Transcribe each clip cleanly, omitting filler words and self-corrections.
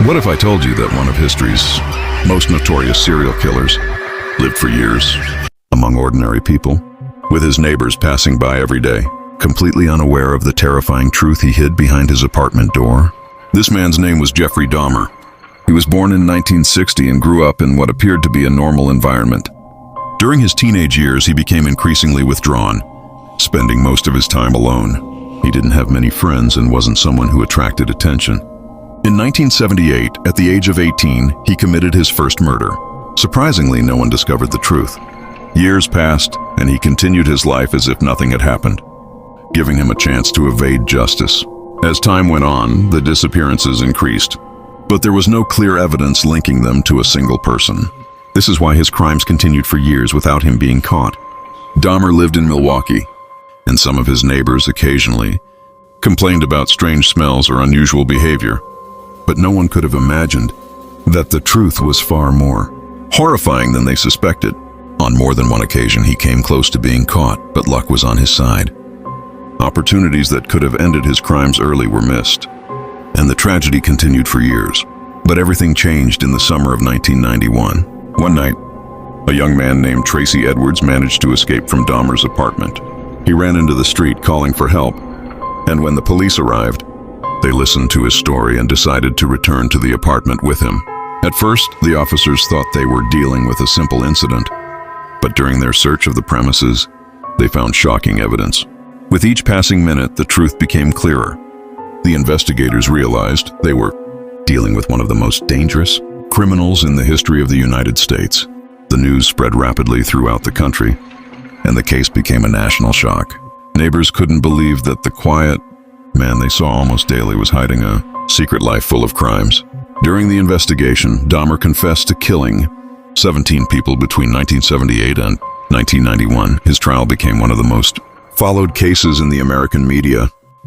What if I told you that one of history's most notorious serial killers lived for years among ordinary people, with his neighbors passing by every day, completely unaware of the terrifying truth he hid behind his apartment door? This man's name was Jeffrey Dahmer. He was born in 1960 and grew up in what appeared to be a normal environment. During his teenage years, he became increasingly withdrawn, spending most of his time alone. He didn't have many friends and wasn't someone who attracted attention. In 1978, at the age of 18, he committed his first murder. Surprisingly, no one discovered the truth. Years passed, and he continued his life as if nothing had happened, giving him a chance to evade justice. As time went on, the disappearances increased, but there was no clear evidence linking them to a single person. This is why his crimes continued for years without him being caught. Dahmer lived in Milwaukee, and some of his neighbors occasionally complained about strange smells or unusual behavior. But no one could have imagined that the truth was far more horrifying than they suspected. On more than one occasion, he came close to being caught, but luck was on his side. Opportunities that could have ended his crimes early were missed, and the tragedy continued for years. But everything changed in the summer of 1991. One night, a young man named Tracy Edwards managed to escape from Dahmer's apartment. He ran into the street calling for help, and when the police arrived, they listened to his story and decided to return to the apartment with him. At first, the officers thought they were dealing with a simple incident, but during their search of the premises, they found shocking evidence. With each passing minute, the truth became clearer. The investigators realized they were dealing with one of the most dangerous criminals in the history of the United States. The news spread rapidly throughout the country, and the case became a national shock. Neighbors couldn't believe that the quiet man they saw almost daily was hiding a secret life full of crimes. During the investigation, Dahmer confessed to killing 17 people between 1978 and 1991. His trial became one of the most followed cases in the American media.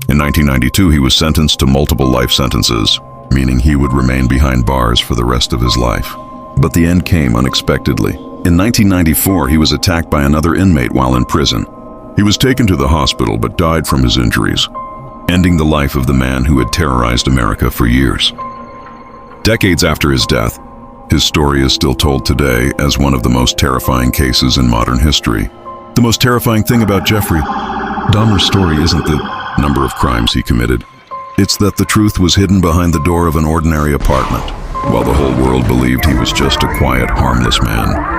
In 1992, he was sentenced to multiple life sentences, meaning he would remain behind bars for the rest of his life. But the end came unexpectedly. In 1994, he was attacked by another inmate while in prison. He was taken to the hospital but died from his injuries, ending the life of the man who had terrorized America for years. Decades after his death, his story is still told today as one of the most terrifying cases in modern history. The most terrifying thing about Jeffrey Dahmer's story isn't the number of crimes he committed. It's that the truth was hidden behind the door of an ordinary apartment, while the whole world believed he was just a quiet, harmless man.